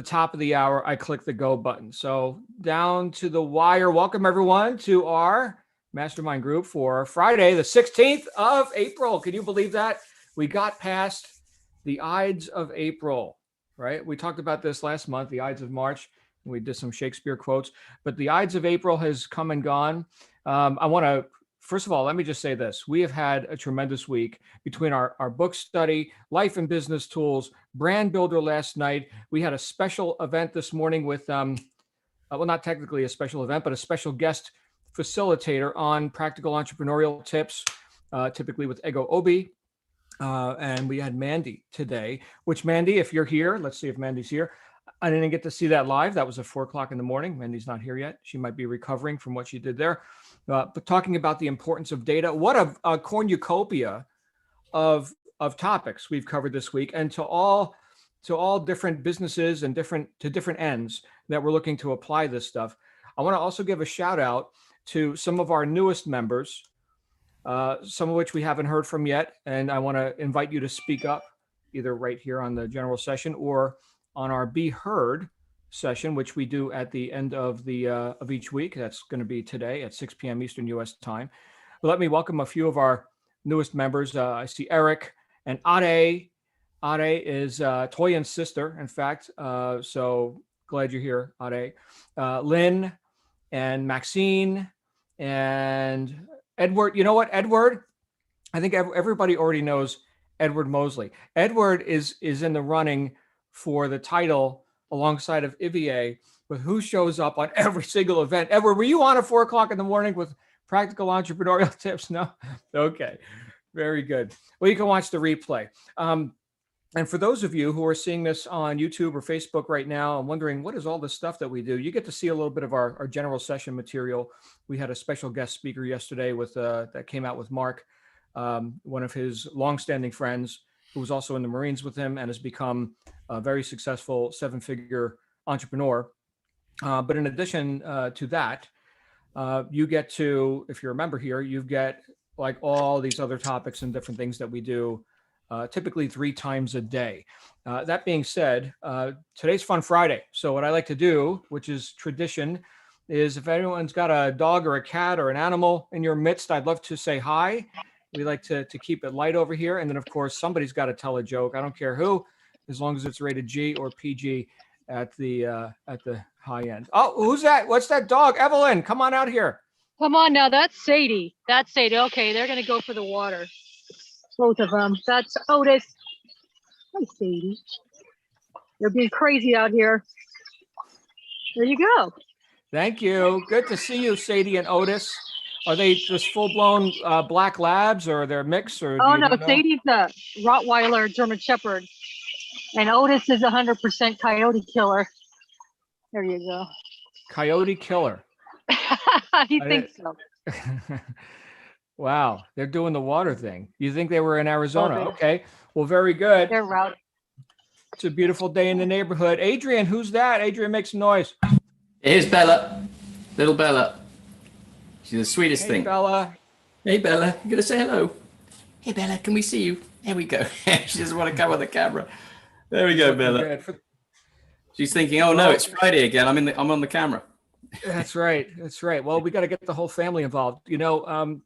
top of the hour, I click the go button. So down to the wire. Welcome everyone to our mastermind group for Friday, the 16th of April. Can you believe that? We got past the Ides of April, right? We talked about this last month, the Ides of March. We did some Shakespeare quotes, but the Ides of April has come and gone. I want to, first of all, let me just say this. We have had a tremendous week between our book study, life and business tools, brand builder last night. We had a special event this morning with, well, not technically a special event, but a special guest facilitator on practical entrepreneurial tips, typically with Ego Obi. And we had Mandy today, which Mandy, if you're here, let's see if Mandy's here. I didn't get to see that live. That was at 4:00 in the morning. Mandy's not here yet. She might be recovering from what she did there. But talking about the importance of data, what a cornucopia of topics we've covered this week, and to all different businesses and different ends that we're looking to apply this stuff. I want to also give a shout out to some of our newest members, some of which we haven't heard from yet, and I want to invite you to speak up either right here on the general session or on our Be Heard session, which we do at the end of each week. That's going to be today at 6 p.m. Eastern U.S. time. But let me welcome a few of our newest members. I see Eric and Ade. Ade is Toyin's sister, in fact. So glad you're here, Ade. Lynn and Maxine and Edward. You know what, Edward? I think everybody already knows Edward Mosley. Edward is in the running for the title alongside of Ivier with who shows up on every single event. Edward, were you on at 4:00 in the morning with practical entrepreneurial tips? No? Okay, very good. Well, you can watch the replay. And for those of you who are seeing this on YouTube or Facebook right now and wondering what is all this stuff that we do, you get to see a little bit of our general session material. We had a special guest speaker yesterday with that came out with Mark, one of his longstanding friends who was also in the Marines with him and has become a very successful 7-figure entrepreneur. But in addition to that, you get to, if you're a member here, you get like all these other topics and different things that we do typically 3 times a day. That being said, today's Fun Friday. So what I like to do, which is tradition, is if anyone's got a dog or a cat or an animal in your midst, I'd love to say hi. We like to keep it light over here. And then, of course, somebody's got to tell a joke. I don't care who, as long as it's rated G or PG at the high end. Oh, who's that? What's that dog? Evelyn, come on out here. Come on now. That's Sadie. That's Sadie. Okay, they're going to go for the water. Both of them. That's Otis. Hi, Sadie. They're being crazy out here. There you go. Thank you. Good to see you, Sadie and Otis. Are they just full-blown black labs, or they're mixed? Or oh, no. Sadie's a Rottweiler German Shepherd. And Otis is 100% coyote killer. There you go. Coyote killer. He thinks so. Wow. They're doing the water thing. You think they were in Arizona? Okay. Well, very good. They're routed. It's a beautiful day in the neighborhood. Adrian, who's that? Adrian, make some noise. Here's Bella. Little Bella. She's the sweetest thing. Hey, Bella. Hey, Bella. You gonna say hello? Hey, Bella. Can we see you? There we go. She doesn't want to come on the camera. There we go, Bella. She's thinking, oh no, it's Friday again. I'm on the camera. That's right. That's right. Well, we got to get the whole family involved. You know,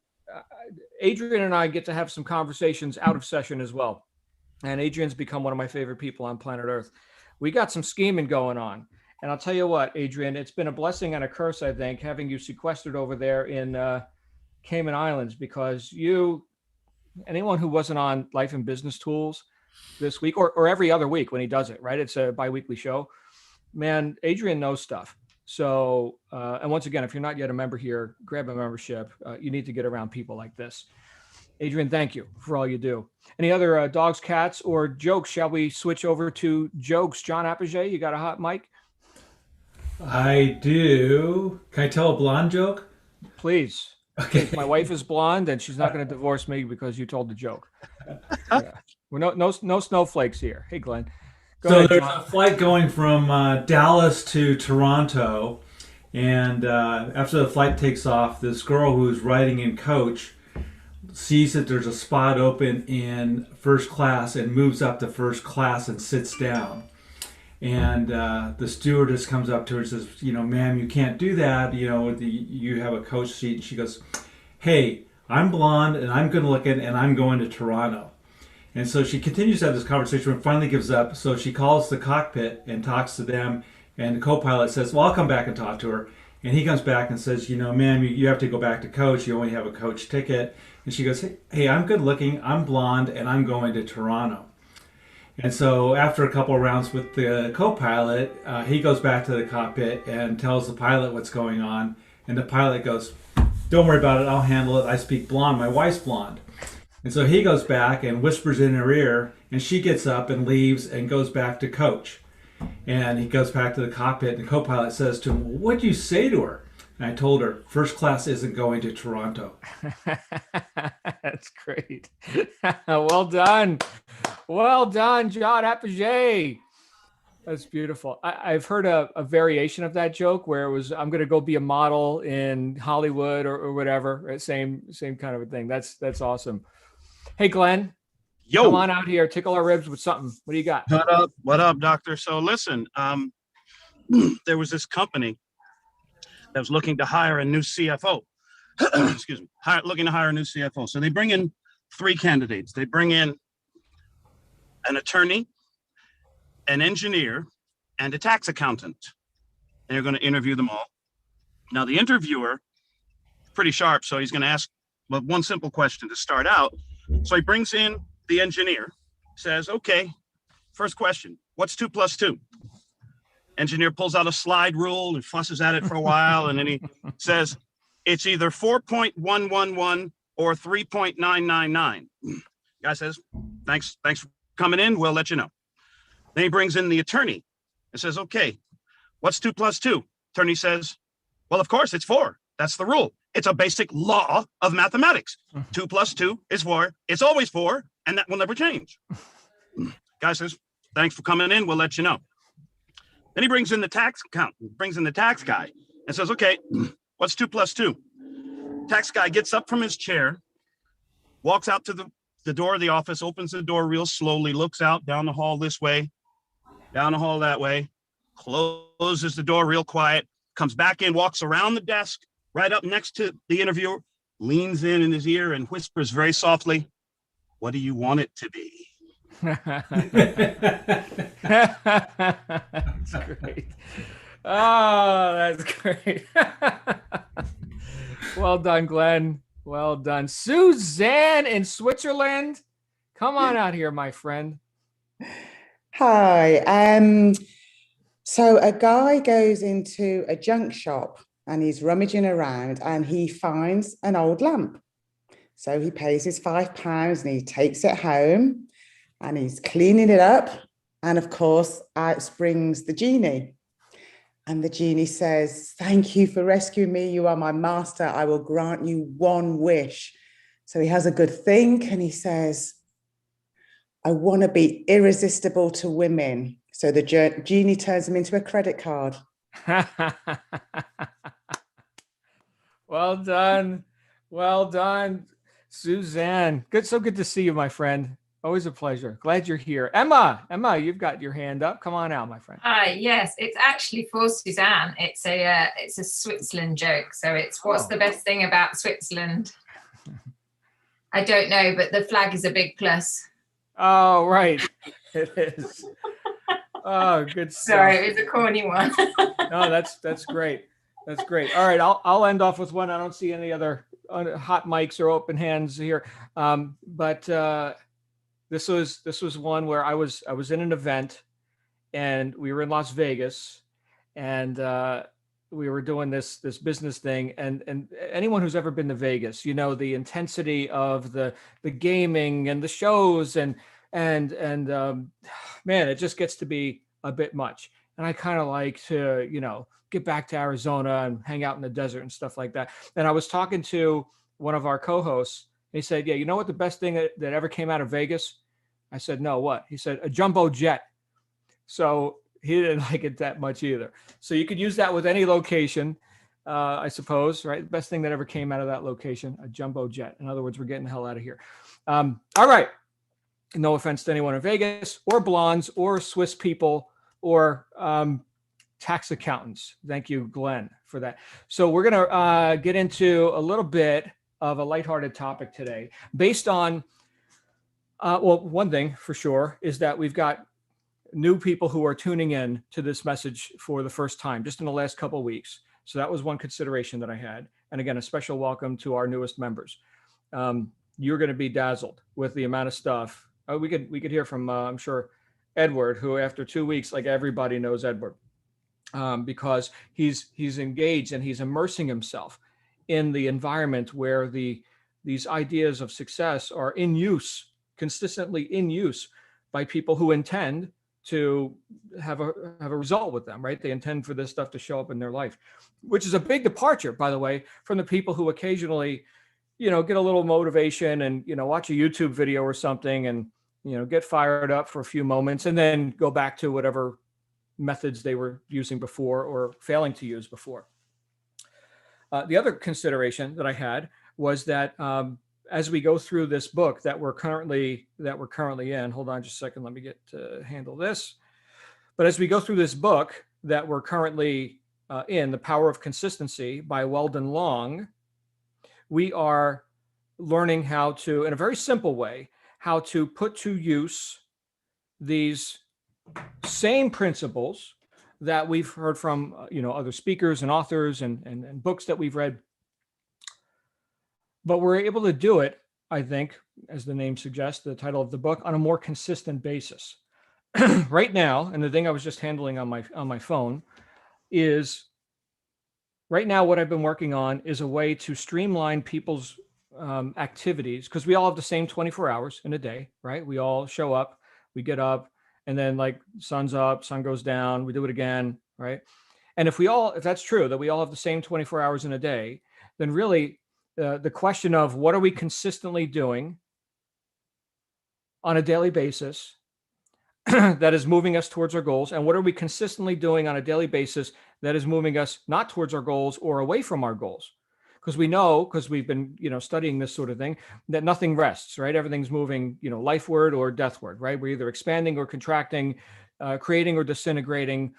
Adrian and I get to have some conversations out of session as well. And Adrian's become one of my favorite people on planet Earth. We got some scheming going on. And I'll tell you what, Adrian, it's been a blessing and a curse, I think, having you sequestered over there in Cayman Islands, because anyone who wasn't on Life and Business Tools this week or every other week when he does it, right? It's a bi-weekly show. Man, Adrian knows stuff. So, and once again, if you're not yet a member here, grab a membership. You need to get around people like this. Adrian, thank you for all you do. Any other dogs, cats, or jokes? Shall we switch over to jokes? John Apogee, you got a hot mic? I do. Can I tell a blonde joke? Please. Okay. My wife is blonde, and she's not going to divorce me because you told the joke. Yeah. We're no snowflakes here. Hey, Glenn. Go ahead, there's John. a flight going from Dallas to Toronto, and after the flight takes off, this girl who's riding in coach sees that there's a spot open in first class and moves up to first class and sits down. And the stewardess comes up to her and says, ma'am, you can't do that. You have a coach seat. And she goes, hey, I'm blonde and I'm good looking and I'm going to Toronto. And so she continues to have this conversation and finally gives up. So she calls the cockpit and talks to them. And the co-pilot says, well, I'll come back and talk to her. And he comes back and says, ma'am, you have to go back to coach. You only have a coach ticket. And she goes, hey, I'm good looking, I'm blonde, and I'm going to Toronto. And so after a couple of rounds with the co-pilot, he goes back to the cockpit and tells the pilot what's going on. And the pilot goes, don't worry about it, I'll handle it. I speak blonde, my wife's blonde. And so he goes back and whispers in her ear, and she gets up and leaves and goes back to coach. And he goes back to the cockpit, and the co-pilot says to him, well, what'd you say to her? And I told her, first class isn't going to Toronto. That's great. Well done. Well done, John Apogee. That's beautiful. I've heard a variation of that joke where it was, I'm going to go be a model in Hollywood or whatever. Same kind of a thing. That's awesome. Hey, Glenn. Yo, come on out here, tickle our ribs with something. What do you got? What up, doctor? So listen, there was this company that was looking to hire a new CFO. Excuse me, looking to hire a new CFO. So they bring in 3 candidates. They bring in an attorney, an engineer, and a tax accountant. And they're going to interview them all. Now the interviewer, pretty sharp, so he's going to ask one simple question to start out. So he brings in the engineer, says, okay, first question, what's 2 + 2? Engineer pulls out a slide rule and fusses at it for a while, and then he says, it's either 4.111 or 3.999. Guy says, thanks for coming in, we'll let you know. Then he brings in the attorney and says, okay, what's 2 + 2? Attorney says, well, of course, it's 4. That's the rule. It's a basic law of mathematics. 2 + 2 is 4. It's always 4, and that will never change. Guy says, thanks for coming in, we'll let you know. Then he brings in the tax accountant, brings in the tax guy, and says, okay, what's 2 + 2? Tax guy gets up from his chair, walks out to the door of the office, opens the door real slowly, looks out down the hall this way, down the hall that way, closes the door real quiet, comes back in, walks around the desk, right up next to the interviewer, leans in his ear and whispers very softly, what do you want it to be? That's great. Oh, that's great. Well done, Glenn. Well done. Suzanne in Switzerland. Come on out here, my friend. Hi. So a guy goes into a junk shop and he's rummaging around and he finds an old lamp. So he pays his £5 and he takes it home and he's cleaning it up. And of course, out springs the genie. And the genie says, thank you for rescuing me. You are my master. I will grant you one wish. So he has a good think and he says, I want to be irresistible to women. So the genie turns him into a credit card. Well done. Well done, Suzanne. So good to see you, my friend. Always a pleasure. Glad you're here. Emma, you've got your hand up. Come on out, my friend. Hi, yes, it's actually for Suzanne. It's a Switzerland joke. So it's what's the best thing about Switzerland? I don't know, but the flag is a big plus. Oh, right. It is. Oh, good stuff. Sorry, it was a corny one. No, that's great. That's great. All right, I'll end off with one. I don't see any other hot mics or open hands here. But this was one where I was in an event, and we were in Las Vegas, and we were doing this business thing. And anyone who's ever been to Vegas, you know the intensity of the gaming and the shows and man, it just gets to be a bit much. And I kind of like to, get back to Arizona and hang out in the desert and stuff like that. And I was talking to one of our co-hosts. He said, yeah, you know what the best thing that ever came out of Vegas? I said, no, what? He said, a jumbo jet. So he didn't like it that much either. So you could use that with any location, I suppose, right? The best thing that ever came out of that location, a jumbo jet. In other words, we're getting the hell out of here. All right. No offense to anyone in Vegas or blondes or Swiss people, or tax accountants. Thank you, Glenn, for that. So we're going to get into a little bit of a lighthearted topic today based on, well, one thing for sure is that we've got new people who are tuning in to this message for the first time just in the last couple of weeks. So that was one consideration that I had. And again, a special welcome to our newest members. You're going to be dazzled with the amount of stuff. We could hear from, I'm sure, Edward, who after 2 weeks, like everybody knows Edward, because he's engaged and he's immersing himself in the environment where these ideas of success are in use, consistently in use by people who intend to have a result with them, right? They intend for this stuff to show up in their life, which is a big departure, by the way, from the people who occasionally, get a little motivation and, watch a YouTube video or something and, get fired up for a few moments and then go back to whatever methods they were using before or failing to use before. The other consideration that I had was that as we go through this book that we're currently in, hold on just a second, let me get to handle this. But as we go through this book that we're currently in, The Power of Consistency by Weldon Long, we are learning how to, in a very simple way, how to put to use these same principles that we've heard from, other speakers and authors and books that we've read. But we're able to do it, I think, as the name suggests, the title of the book, on a more consistent basis. Right now, and the thing I was just handling on my phone is, right now what I've been working on is a way to streamline people's activities, because we all have the same 24 hours in a day, right? We all show up, we get up, and then like sun's up, sun goes down, we do it again, right? And if that's true, that we all have the same 24 hours in a day, then really the question of what are we consistently doing on a daily basis that is moving us towards our goals, and what are we consistently doing on a daily basis that is moving us not towards our goals or away from our goals? Because we know, because we've been studying this sort of thing, that nothing rests, right? Everything's moving lifeward or deathward, right? We're either expanding or contracting, creating or disintegrating.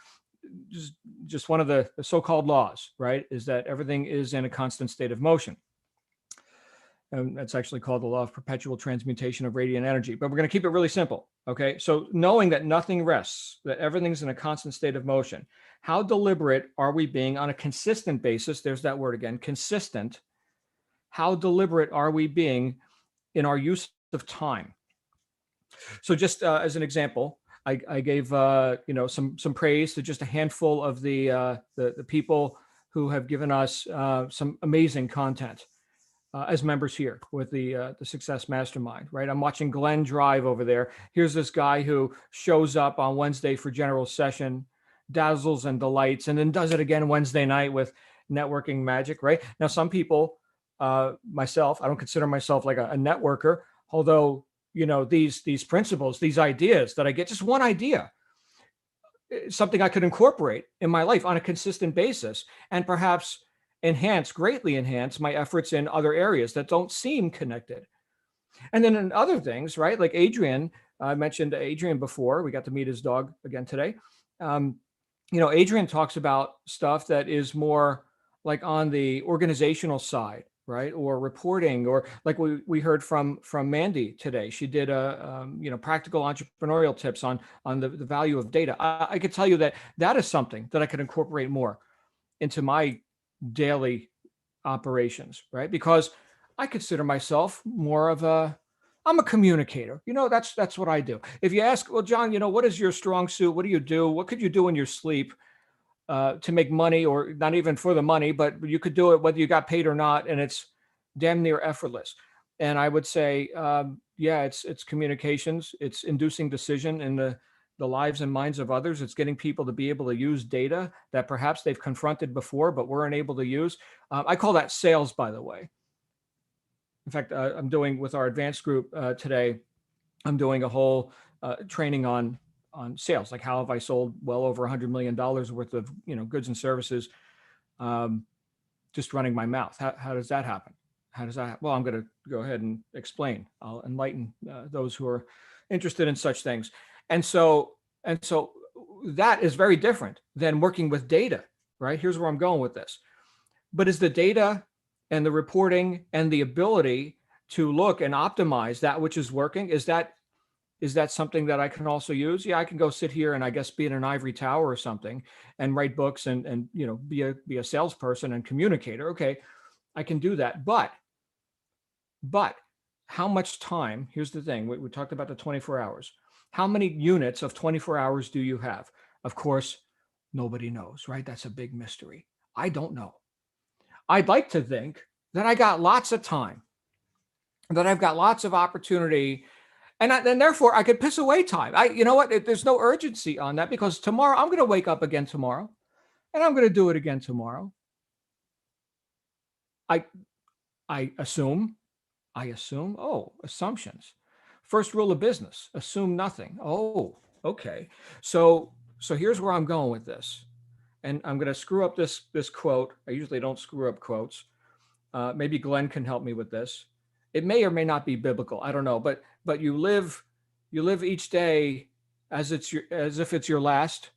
Just one of the so-called laws, right, is that everything is in a constant state of motion. And that's actually called the law of perpetual transmutation of radiant energy. But we're going to keep it really simple. Okay. So knowing that nothing rests, that everything's in a constant state of motion, how deliberate are we being on a consistent basis? There's that word again, consistent. How deliberate are we being in our use of time? So just as an example, I gave some praise to just a handful of the people who have given us some amazing content. As members here with the Success Mastermind, right? I'm watching Glenn drive over there. Here's this guy who shows up on Wednesday for general session, dazzles and delights, and then does it again Wednesday night with networking magic, right? Now, some people, myself, I don't consider myself like a networker, although, these principles, these ideas that I get, just one idea, something I could incorporate in my life on a consistent basis, and perhaps greatly enhance my efforts in other areas that don't seem connected. And then in other things, right? Like Adrian, I mentioned Adrian before, we got to meet his dog again today. Adrian talks about stuff that is more like on the organizational side, right? Or reporting, or like we heard from Mandy today. She did practical entrepreneurial tips on the value of data. I could tell you that is something that I could incorporate more into my daily operations, right? Because I consider myself more of I'm a communicator. That's what I do. If you ask, well, John, what is your strong suit? What do you do? What could you do in your sleep to make money, or not even for the money, but you could do it whether you got paid or not, and it's damn near effortless. And I would say, it's communications. It's inducing decision in the lives and minds of others. It's getting people to be able to use data that perhaps they've confronted before, but weren't able to use. I call that sales, by the way. In fact, I'm doing with our advanced group today, I'm doing a whole training on sales, like how have I sold well over $100 million worth of goods and services, just running my mouth. How does that happen? Well, I'm going to go ahead and explain. I'll enlighten those who are interested in such things. And so that is very different than working with data, right? Here's where I'm going with this. But is the data and the reporting and the ability to look and optimize that which is working, is that something that I can also use? Yeah, I can go sit here and I guess be in an ivory tower or something and write books and you know, be a salesperson and communicator. Okay, I can do that. But how much time? Here's the thing. We talked about the 24 hours. How many units of 24 hours do you have? Of course, nobody knows, right? That's a big mystery. I don't know. I'd like to think that I got lots of time, that I've got lots of opportunity, and therefore I could piss away time. You know what? There's no urgency on that, because tomorrow I'm going to wake up again tomorrow, and I'm going to do it again tomorrow. I assume. Oh, assumptions. First rule of business: assume nothing. Oh, okay. So here's where I'm going with this, and I'm going to screw up this quote. I usually don't screw up quotes. Maybe Glenn can help me with this. It may or may not be biblical. I don't know, but you live each day as if it's your last.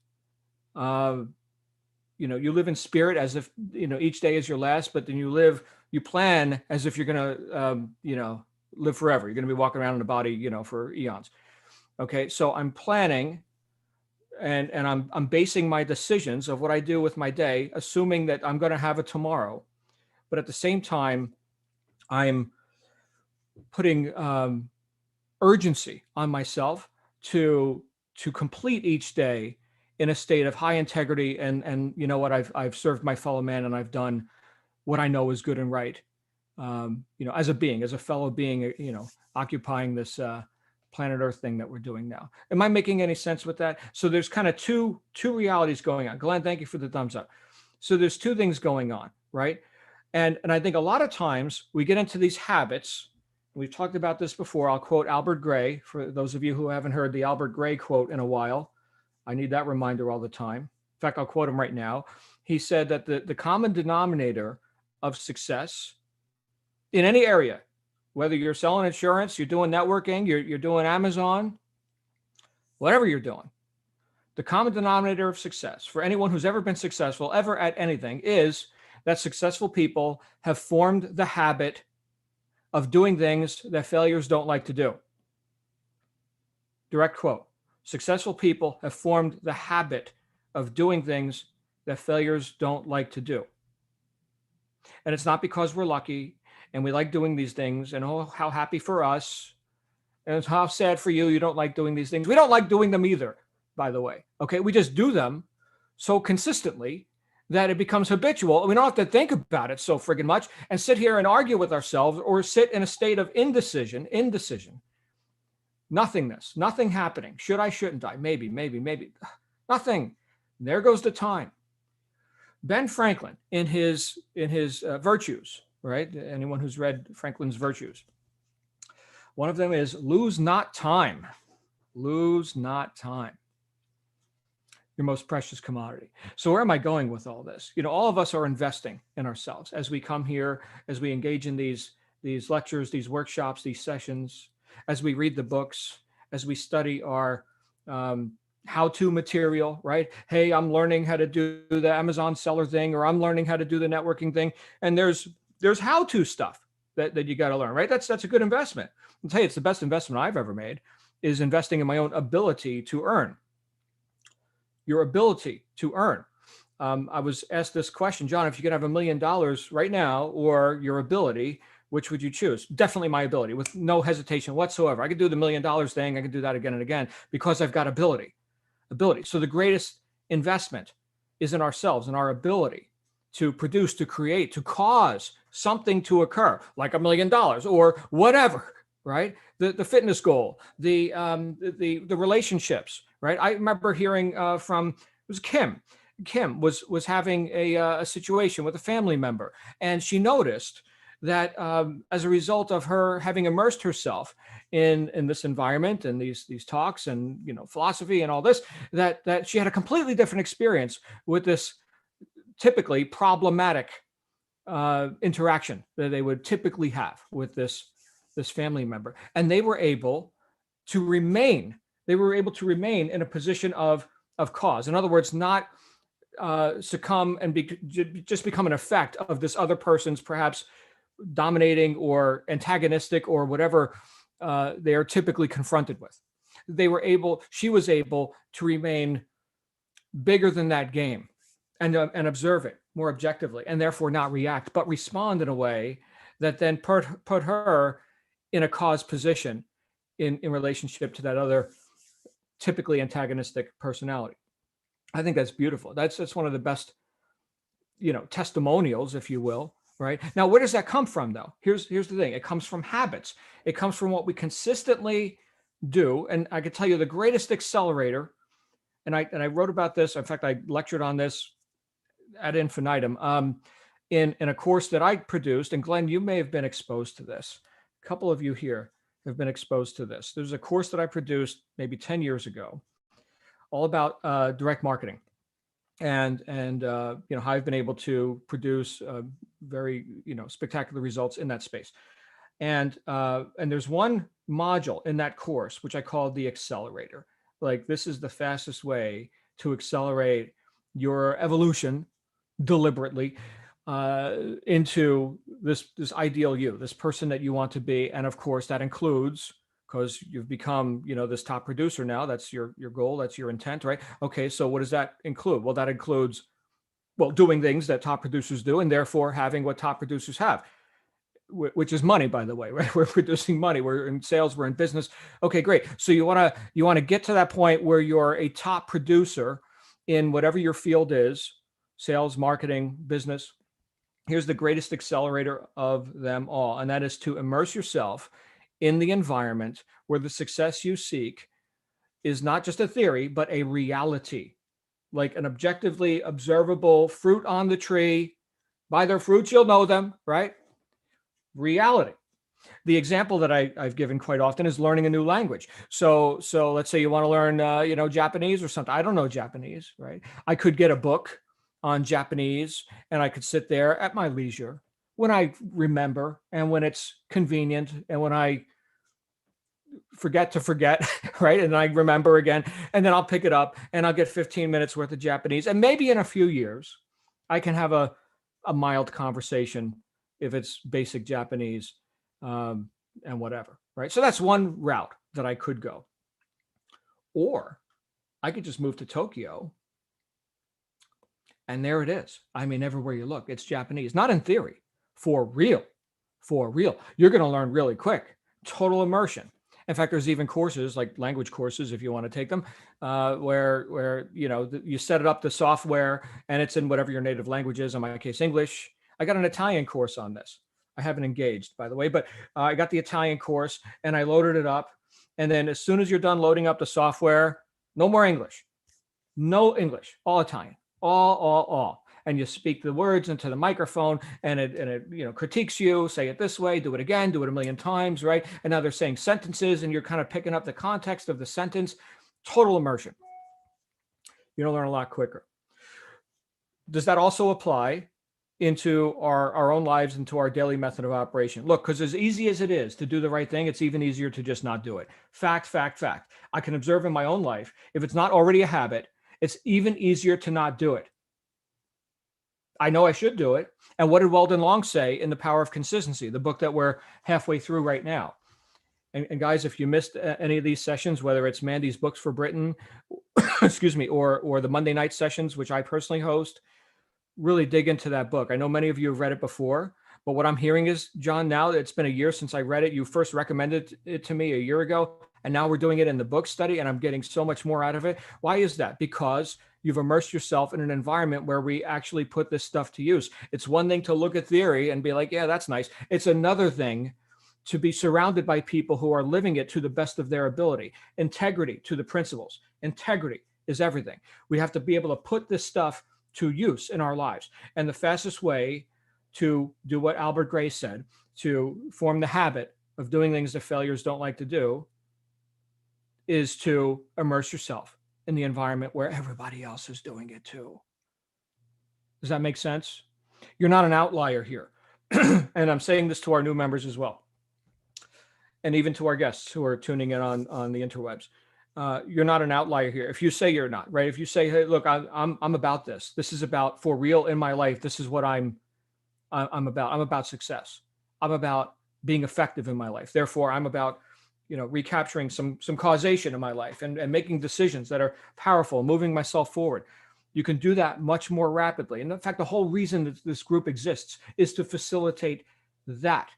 You know, you live in spirit as if, you know, each day is your last, but then you plan as if you're going to, you know, live forever. You're going to be walking around in a body, you know, for eons. Okay. So I'm planning and I'm basing my decisions of what I do with my day, assuming that I'm going to have a tomorrow. But at the same time, I'm putting urgency on myself to complete each day in a state of high integrity, and you know what, I've served my fellow man, and I've done what I know is good and right. You know, as a fellow being, you know, occupying this planet Earth thing that we're doing now. Am I making any sense with that? So there's kind of two realities going on. Glenn, thank you for the thumbs up. So there's two things going on, right? And I think a lot of times we get into these habits. We've talked about this before. I'll quote Albert Gray, for those of you who haven't heard the Albert Gray quote in a while. I need that reminder all the time. In fact, I'll quote him right now. He said that the common denominator of success in any area, whether you're selling insurance, you're doing networking, you're doing Amazon, whatever you're doing, the common denominator of success for anyone who's ever been successful, ever at anything, is that successful people have formed the habit of doing things that failures don't like to do. Direct quote. Successful people have formed the habit of doing things that failures don't like to do. And it's not because we're lucky and we like doing these things, and oh, how happy for us, and it's how sad for you don't like doing these things. We don't like doing them either, by the way. Okay, we just do them so consistently that it becomes habitual. We don't have to think about it so friggin' much and sit here and argue with ourselves or sit in a state of indecision, nothingness, nothing happening. Should I, shouldn't I? Maybe. Nothing. There goes the time. Ben Franklin, in his Virtues, right? Anyone who's read Franklin's Virtues, one of them is lose not time. Lose not time. Your most precious commodity. So where am I going with all this? You know, all of us are investing in ourselves as we come here, as we engage in these lectures, these workshops, these sessions, as we read the books, as we study our how-to material, right? Hey, I'm learning how to do the Amazon seller thing, or I'm learning how to do the networking thing. And there's how-to stuff that you got to learn, right? That's a good investment. I'll tell you, it's the best investment I've ever made, is investing in my own ability to earn. Your ability to earn. I was asked this question, John, if you could have $1 million right now or your ability, which would you choose? Definitely my ability, with no hesitation whatsoever. I could do the $1 million thing. I could do that again and again because I've got ability. So the greatest investment is in ourselves and our ability to produce, to create, to cause something to occur, like $1 million or whatever, right? The fitness goal, the relationships, right? I remember hearing from, it was Kim. Kim was having a situation with a family member, and she noticed that as a result of her having immersed herself in this environment and these talks and, you know, philosophy and all this, that she had a completely different experience with this typically problematic interaction that they would typically have with this family member. And they were able to remain in a position of of cause. In other words, not succumb and just become an effect of this other person's perhaps dominating or antagonistic or whatever they are typically confronted with. She was able to remain bigger than that game and observe it more objectively, and therefore not react, but respond in a way that then put her in a cause position in relationship to that other typically antagonistic personality. I think that's beautiful. That's one of the best, testimonials, if you will. Right now, where does that come from, though? Here's the thing. It comes from habits. It comes from what we consistently do. And I could tell you the greatest accelerator, and I wrote about this. In fact, I lectured on this ad infinitum in a course that I produced. And Glenn, you may have been exposed to this. A couple of you here have been exposed to this. There's a course that I produced maybe 10 years ago, all about direct marketing, and how I've been able to produce very spectacular results in that space. And there's one module in that course which I call the accelerator. Like, this is the fastest way to accelerate your evolution deliberately into this ideal you, this person that you want to be. And of course, that includes, because you've become, this top producer now, that's your goal, that's your intent, right? Okay, so what does that include? Well, that includes, doing things that top producers do, and therefore having what top producers have, which is money, by the way, right? We're producing money. We're in sales. We're in business. Okay, great. So you want to get to that point where you're a top producer in whatever your field is, sales, marketing, business. Here's the greatest accelerator of them all, and that is to immerse yourself in the environment where the success you seek is not just a theory, but a reality, like an objectively observable fruit on the tree. By their fruits, you'll know them, right? Reality. The example that I've given quite often is learning a new language. So let's say you want to learn, Japanese or something. I don't know Japanese, right? I could get a book on Japanese and I could sit there at my leisure when I remember and when it's convenient and when I forget to forget, right? And I remember again, and then I'll pick it up and I'll get 15 minutes worth of Japanese. And maybe in a few years, I can have a mild conversation if it's basic Japanese and whatever, right? So that's one route that I could go. Or I could just move to Tokyo and there it is. I mean, everywhere you look, it's Japanese, not in theory, for real, You're going to learn really quick, total immersion. In fact, there's even courses like language courses, if you want to take them, where you set it up, the software, and it's in whatever your native language is. In my case, English. I got an Italian course on this. I haven't engaged, by the way, but I got the Italian course and I loaded it up. And then as soon as you're done loading up the software, no more English, no English, all Italian, all. And you speak the words into the microphone and it critiques you, say it this way, do it again, do it a million times, right? And now they're saying sentences and you're kind of picking up the context of the sentence. Total immersion. You're going to learn a lot quicker. Does that also apply into our own lives, into our daily method of operation? Look, because as easy as it is to do the right thing, it's even easier to just not do it. Fact. I can observe in my own life, if it's not already a habit, it's even easier to not do it. I know I should do it. And what did Weldon Long say in The Power of Consistency, the book that we're halfway through right now? And guys, if you missed any of these sessions, whether it's Mandy's Books for Britain, excuse me, or the Monday night sessions, which I personally host, really dig into that book. I know many of you have read it before, but what I'm hearing is, John, now that it's been a year since I read it, you first recommended it to me a year ago, and now we're doing it in the book study, and I'm getting so much more out of it. Why is that? Because you've immersed yourself in an environment where we actually put this stuff to use. It's one thing to look at theory and be like, yeah, that's nice. It's another thing to be surrounded by people who are living it to the best of their ability. Integrity to the principles. Integrity is everything. We have to be able to put this stuff to use in our lives. And the fastest way to do what Albert Gray said, to form the habit of doing things that failures don't like to do, is to immerse yourself in the environment where everybody else is doing it too. Does that make sense? You're not an outlier here. And I'm saying this to our new members as well. And even to our guests who are tuning in on the interwebs. you're not an outlier here. If you say you're not, right? If you say, hey, look, I'm about this. This is about for real in my life. This is what I'm about. I'm about success. I'm about being effective in my life. Therefore, I'm about, recapturing some causation in my life and making decisions that are powerful, moving myself forward. You can do that much more rapidly. And in fact, the whole reason that this group exists is to facilitate that.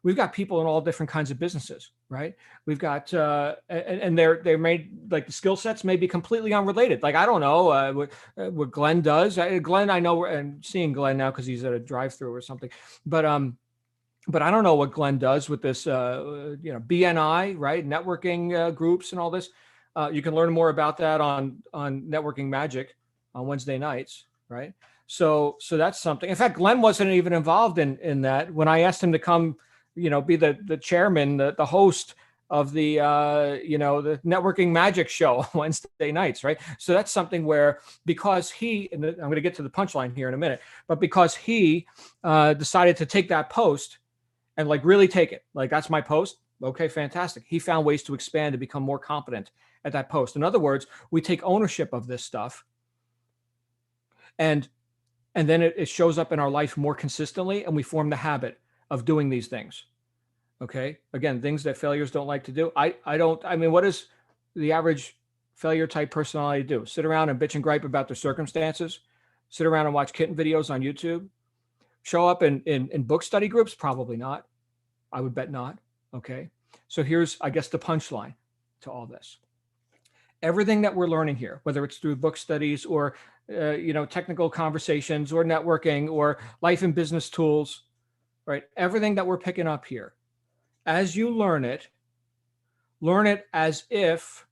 We've got people in all different kinds of businesses, right? We've got, and they're made, like, the skill sets may be completely unrelated. Like, I don't know what Glenn does. Glenn, I know, and seeing Glenn now because he's at a drive-through or something, but I don't know what Glenn does with this, BNI, right? Networking groups and all this. You can learn more about that on Networking Magic on Wednesday nights, right? So that's something. In fact, Glenn wasn't even involved in that when I asked him to come, be the chairman, the host of the the Networking Magic show on Wednesday nights, right? So that's something where, because he, and I'm going to get to the punchline here in a minute, but because he decided to take that post and like really take it, like, that's my post. Okay, fantastic. He found ways to expand and become more competent at that post. In other words, we take ownership of this stuff, and then it shows up in our life more consistently, and we form the habit of doing these things. Okay. Again, things that failures don't like to do. What does the average failure type personality do? Sit around and bitch and gripe about their circumstances, sit around and watch kitten videos on YouTube, show up in book study groups? Probably not. I would bet not. Okay. So here's, I guess, the punchline to all this. Everything that we're learning here, whether it's through book studies or, technical conversations or networking or life and business tools, right? Everything that we're picking up here, as you learn it as if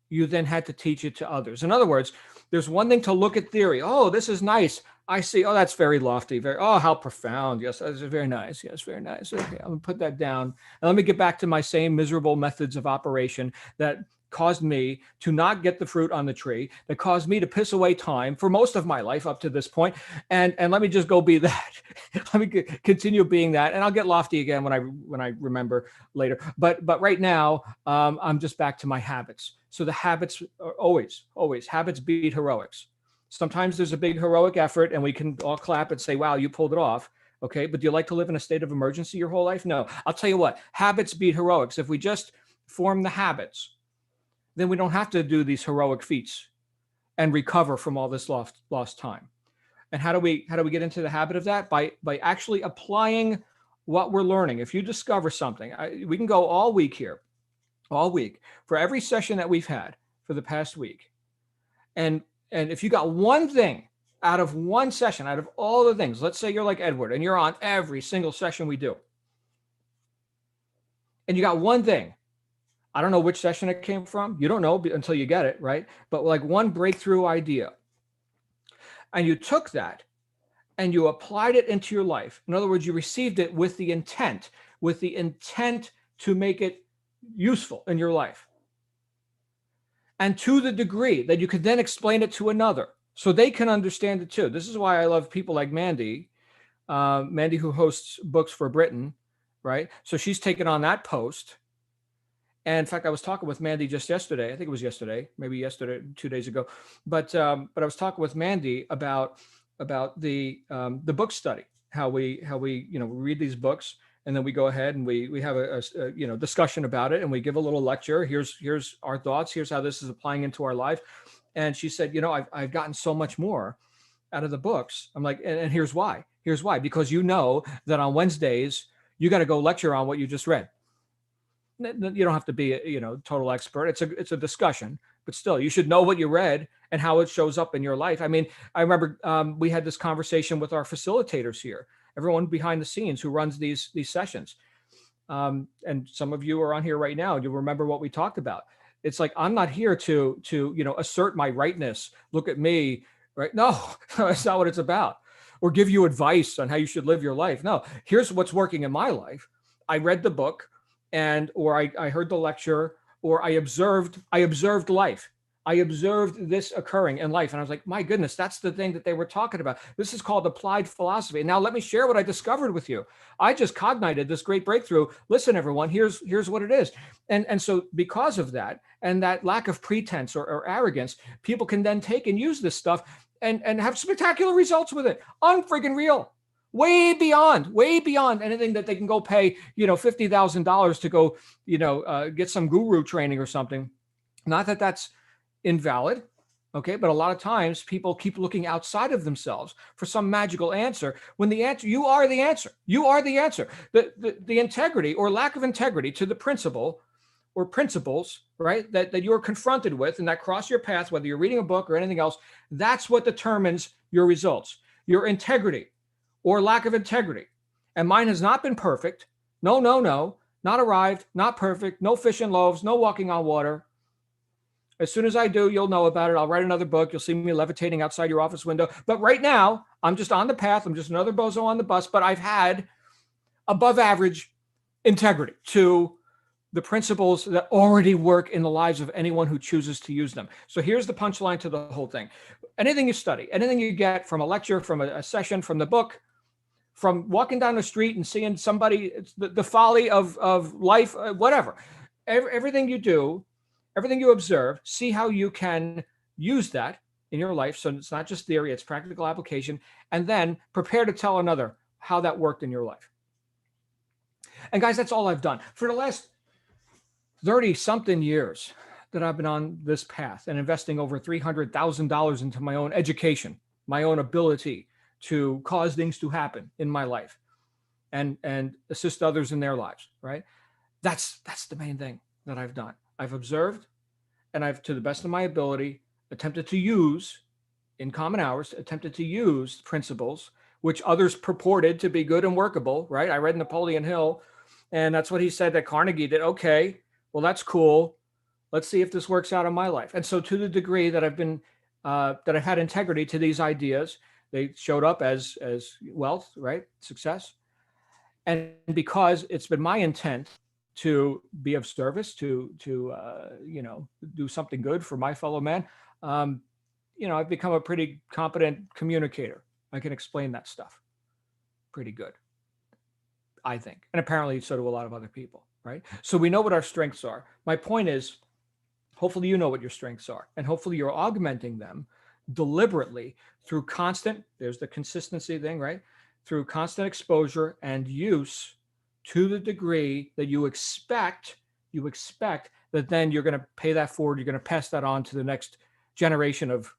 you then had to teach it to others. In other words, there's one thing to look at theory. Oh, this is nice. I see. Oh, that's very lofty. How profound. Yes, that's very nice. Yes, very nice. Okay, I'm going to put that down. And let me get back to my same miserable methods of operation that caused me to not get the fruit on the tree, that caused me to piss away time for most of my life up to this point. And let me just go be that. Let me continue being that. And I'll get lofty again when I remember later. But right now, I'm just back to my habits. So the habits are always habits beat heroics. Sometimes there's a big heroic effort and we can all clap and say, wow, you pulled it off. Okay. But do you like to live in a state of emergency your whole life? No. I'll tell you what, habits beat heroics. If we just form the habits, then we don't have to do these heroic feats and recover from all this lost time. And how do we get into the habit of that? By actually applying what we're learning. If you discover something, we can go all week here, all week, for every session that we've had for the past week. And if you got one thing out of one session, out of all the things, let's say you're like Edward and you're on every single session we do, and you got one thing, I don't know which session it came from. You don't know until you get it, right? But like one breakthrough idea, and you took that and you applied it into your life. In other words, you received it with the intent to make it useful in your life. And to the degree that you could then explain it to another so they can understand it too. This is why I love people like Mandy, who hosts Books for Britain, right? So she's taken on that post. And in fact, I was talking with Mandy just yesterday. I think it was yesterday, maybe yesterday, 2 days ago. But I was talking with Mandy about the book study, how we read these books, and then we go ahead and we have a discussion about it, and we give a little lecture. Here's our thoughts. Here's how this is applying into our life. And she said, I've gotten so much more out of the books. I'm like, and here's why. Here's why. Because you know that on Wednesdays you got to go lecture on what you just read. You don't have to be a total expert. It's a discussion, but still, you should know what you read and how it shows up in your life. I mean, I remember we had this conversation with our facilitators here, everyone behind the scenes who runs these sessions. And some of you are on here right now. You'll remember what we talked about. It's like, I'm not here to assert my rightness. Look at me, right? No, that's not what it's about. Or give you advice on how you should live your life. No, here's what's working in my life. I read the book, or I heard the lecture, or I observed life. I observed this occurring in life. And I was like, my goodness, that's the thing that they were talking about. This is called applied philosophy. And now let me share what I discovered with you. I just cognited this great breakthrough. Listen, everyone, here's what it is. And so because of that, and that lack of pretense or arrogance, people can then take and use this stuff and have spectacular results with it. Unfriggin' real. Way beyond anything that they can go pay, $50,000 to go, get some guru training or something. Not that that's invalid, okay? But a lot of times people keep looking outside of themselves for some magical answer when the answer, you are the answer. You are the answer. The integrity or lack of integrity to the principle or principles, right, that you're confronted with and that cross your path, whether you're reading a book or anything else, that's what determines your results, your integrity or lack of integrity. And mine has not been perfect. No, not arrived, not perfect, no fish and loaves, no walking on water. As soon as I do, you'll know about it. I'll write another book. You'll see me levitating outside your office window. But right now, I'm just on the path. I'm just another bozo on the bus, but I've had above average integrity to the principles that already work in the lives of anyone who chooses to use them. So here's the punchline to the whole thing. Anything you study, anything you get from a lecture, from a session, from the book, from walking down the street and seeing somebody, the folly of life, whatever, everything you do, everything you observe, see how you can use that in your life. So it's not just theory, it's practical application, and then prepare to tell another how that worked in your life. And guys, that's all I've done. For the last 30 something years that I've been on this path and investing over $300,000 into my own education, my own ability to cause things to happen in my life and assist others in their lives, right? That's the main thing that I've done. I've observed and I've, to the best of my ability, attempted to use in common hours, attempted to use principles which others purported to be good and workable, right? I read Napoleon Hill, and that's what he said that Carnegie did. Okay, well, that's cool. Let's see if this works out in my life. And so to the degree that I've been, that I've had integrity to these ideas, they showed up as wealth, right? Success. And because it's been my intent to be of service, to do something good for my fellow man, I've become a pretty competent communicator. I can explain that stuff pretty good, I think. And apparently so do a lot of other people, right? So we know what our strengths are. My point is, hopefully you know what your strengths are, and hopefully you're augmenting them deliberately through constant, there's the consistency thing, right? Through constant exposure and use to the degree that you expect that then you're going to pay that forward. You're going to pass that on to the next generation of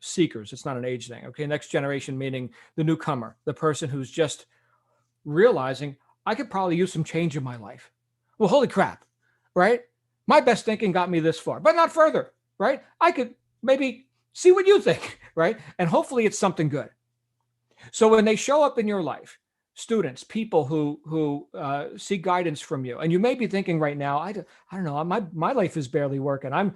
seekers. It's not an age thing. Okay. Next generation, meaning the newcomer, the person who's just realizing I could probably use some change in my life. Well, holy crap, right? My best thinking got me this far, but not further, right? I could maybe see what you think, right? And hopefully it's something good. So when they show up in your life, students, people who seek guidance from you, and you may be thinking right now, I don't know, my life is barely working. I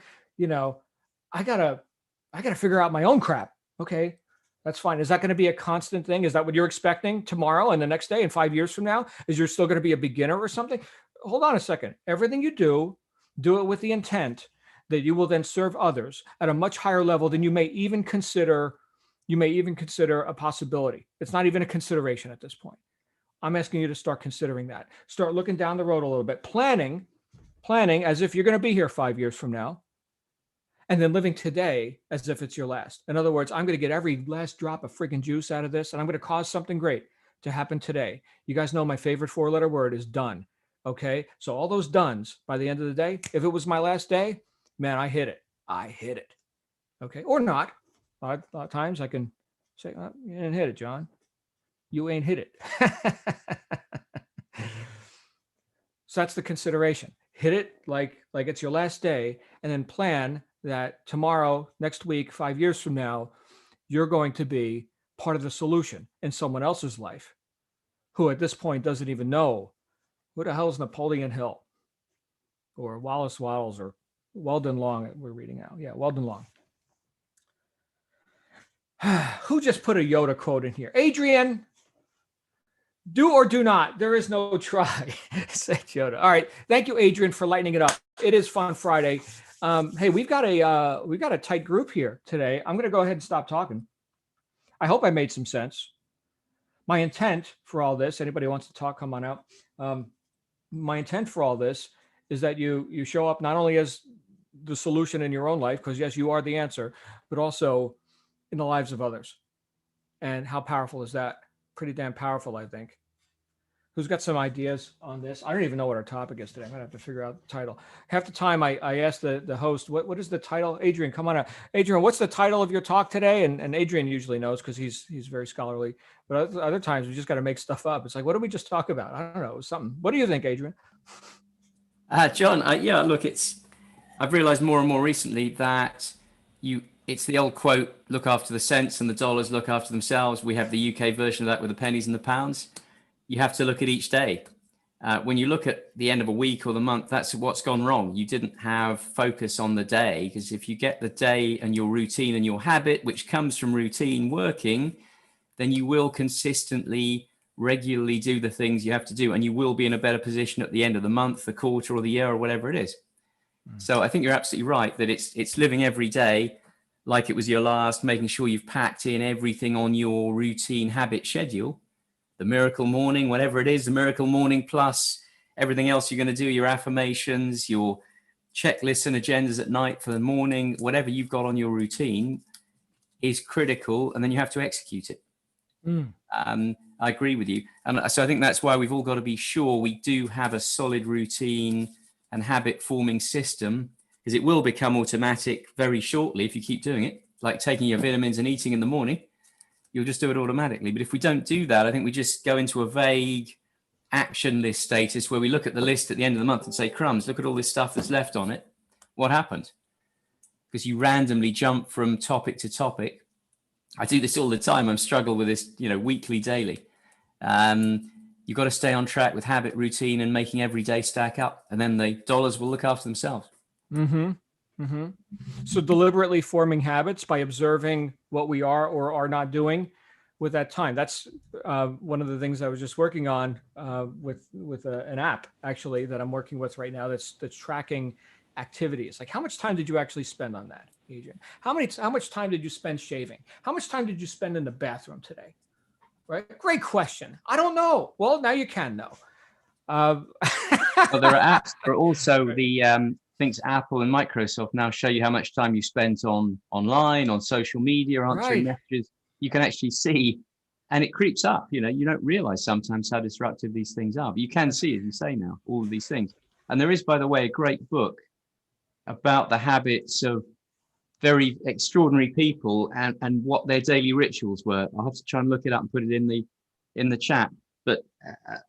gotta figure out my own crap. Okay, that's fine. Is that going to be a constant thing? Is that what you're expecting tomorrow and the next day and 5 years from now? Is you're still going to be a beginner or something? Hold on a second. Everything you do it with the intent that you will then serve others at a much higher level than you may even consider a possibility. It's not even a consideration at this point. I'm asking you to start considering that. Start looking down the road a little bit, planning as if you're going to be here 5 years from now, and then living today as if it's your last. In other words, I'm going to get every last drop of freaking juice out of this, and I'm going to cause something great to happen today. You guys know my favorite 4-letter word is done. Okay. So all those dones by the end of the day, if it was my last day, man, I hit it. Okay. Or not. A lot of times I can say, oh, you didn't hit it, John. You ain't hit it. So that's the consideration. Hit it like it's your last day, and then plan that tomorrow, next week, 5 years from now, you're going to be part of the solution in someone else's life who at this point doesn't even know who the hell is Napoleon Hill or Wallace Wattles or Weldon Long. We're reading now. Yeah, Weldon Long. Who just put a Yoda quote in here? Adrian, do or do not. There is no try, said Yoda. All right. Thank you, Adrian, for lightening it up. It is Fun Friday. Hey, we've got a tight group here today. I'm going to go ahead and stop talking. I hope I made some sense. My intent for all this, anybody who wants to talk, come on out. My intent for all this is that you show up not only as the solution in your own life, because yes, you are the answer, but also in the lives of others. And how powerful is that? Pretty damn powerful, I think. Who's got some ideas on this? I don't even know what our topic is today. I'm gonna have to figure out the title. Half the time I ask the host, what is the title? Adrian, come on out. Adrian, what's the title of your talk today? And Adrian usually knows because he's very scholarly. But other times we just got to make stuff up. It's like, what did we just talk about? I don't know. It was something. What do you think, Adrian? John, yeah, look, I've realized more and more recently that it's the old quote, look after the cents and the dollars look after themselves. We have the UK version of that with the pennies and the pounds. You have to look at each day. When you look at the end of a week or the month, that's what's gone wrong. You didn't have focus on the day, because if you get the day and your routine and your habit, which comes from routine working, then you will consistently, regularly do the things you have to do, and you will be in a better position at the end of the month, the quarter, or the year, or whatever it is. So I think you're absolutely right that it's living every day like it was your last, making sure you've packed in everything on your routine habit schedule. The miracle morning, whatever it is, the miracle morning plus everything else you're going to do, your affirmations, your checklists and agendas at night for the morning, whatever you've got on your routine is critical, and then you have to execute it. I agree with you. And so I think that's why we've all got to be sure we do have a solid routine and habit forming system, because it will become automatic very shortly if you keep doing it, like taking your vitamins and eating in the morning. You'll just do it automatically. But if we don't do that, I think we just go into a vague action list status where we look at the list at the end of the month and say, crumbs, look at all this stuff that's left on it. What happened? Because you randomly jump from topic to topic. I do this all the time. I'm struggling with this, weekly, daily. You've got to stay on track with habit, routine, and making every day stack up. And then the dollars will look after themselves. Mm-hmm. Mm-hmm. So deliberately forming habits by observing what we are or are not doing with that time. That's one of the things I was just working on with an app, actually, that I'm working with right now that's tracking activities. Like, how much time did you actually spend on that, Adrian? How much time did you spend shaving? How much time did you spend in the bathroom today? Right? Great question. I don't know. Well, now you can know. Well, there are apps, but also the things Apple and Microsoft now show you how much time you spent online, on social media, answering messages. You can actually see, and it creeps up. You don't realize sometimes how disruptive these things are. But you can see, as you say now, all of these things. And there is, by the way, a great book about the habits of very extraordinary people and what their daily rituals were. I'll have to try and look it up and put it in the chat. But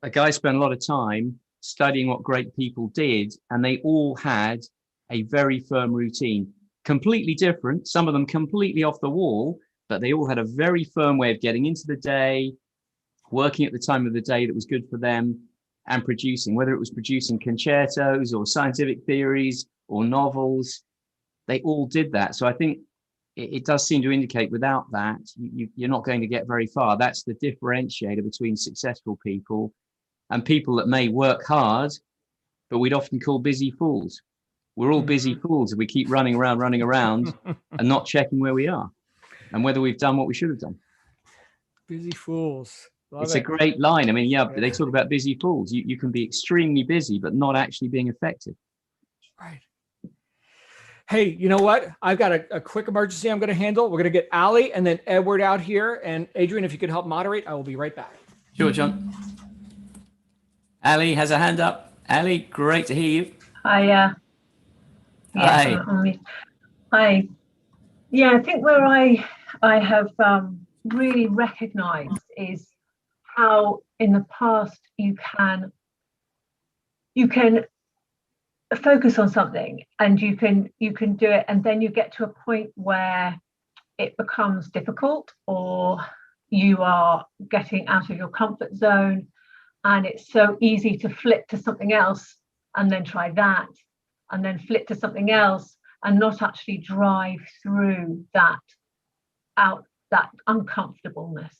a guy spent a lot of time studying what great people did, and they all had a very firm routine, completely different, some of them completely off the wall, but they all had a very firm way of getting into the day, working at the time of the day that was good for them, and producing, whether it was producing concertos or scientific theories or novels. They all did that. So I think it does seem to indicate without that, you're not going to get very far. That's the differentiator between successful people and people that may work hard, but we'd often call busy fools. We're all busy fools if we keep running around and not checking where we are and whether we've done what we should have done. Busy fools. It's a great line. I mean, they talk about busy fools. You can be extremely busy, but not actually being effective. Right. Hey, you know what? I've got a quick emergency I'm going to handle. We're going to get Ali and then Edward out here. And Adrian, if you could help moderate, I will be right back. Sure, John. Ali has a hand up. Ali, great to hear you. Hi. Yes, Hi. Hi. Yeah, I think where I have really recognized is how in the past you can focus on something and you can do it, and then you get to a point where it becomes difficult, or you are getting out of your comfort zone, and it's so easy to flip to something else and then try that and then flip to something else and not actually drive through that uncomfortableness.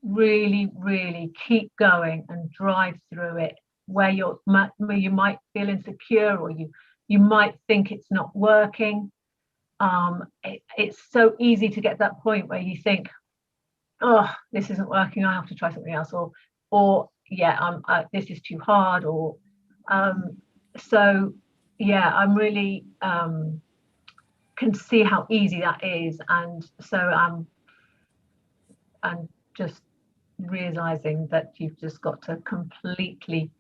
Really, really keep going and drive through it where you might feel insecure, or you You might think it's not working. It's so easy to get to that point where you think, oh, this isn't working, I have to try something else, or yeah, this is too hard, or so yeah, I'm really can see how easy that is, and so I'm just realizing that you've just got to completely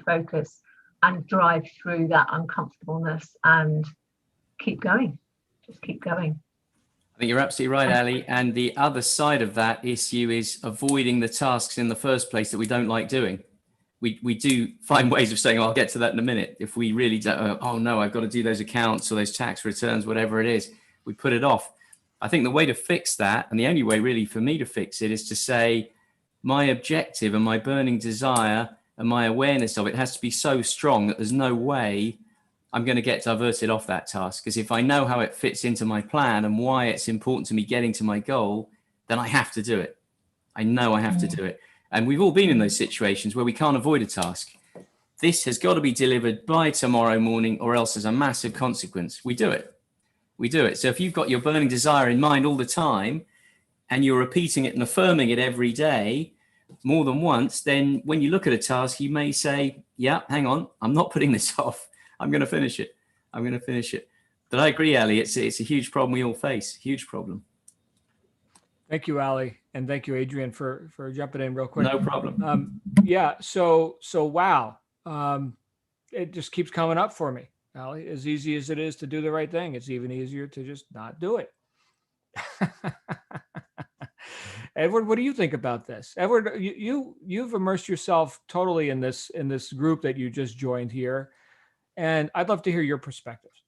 focus and drive through that uncomfortableness and keep going. Just keep going. I think you're absolutely right, Ali. And the other side of that issue is avoiding the tasks in the first place that we don't like doing. We do find ways of saying, oh, I'll get to that in a minute. If we really don't, oh no, I've got to do those accounts or those tax returns, whatever it is, we put it off. I think the way to fix that, and the only way really for me to fix it, is to say my objective and my burning desire and my awareness of it has to be so strong that there's no way I'm going to get diverted off that task. Because if I know how it fits into my plan and why it's important to me getting to my goal, then I have to do it. I know I have to do it. And we've all been in those situations where we can't avoid a task. This has got to be delivered by tomorrow morning, or else there's a massive consequence. We do it. We do it. So if you've got your burning desire in mind all the time and you're repeating it and affirming it every day more than once, then when you look at a task, you may say, yeah, hang on, I'm not putting this off. I'm going to finish it. I'm going to finish it. But I agree, Ali, it's a huge problem we all face. Huge problem. Thank you, Ali, and thank you, Adrian, for jumping in real quick. No problem. Yeah. So wow. It just keeps coming up for me, Ali. As easy as it is to do the right thing, it's even easier to just not do it. Edward, what do you think about this? Edward, you've immersed yourself totally in this group that you just joined here, and I'd love to hear your perspectives.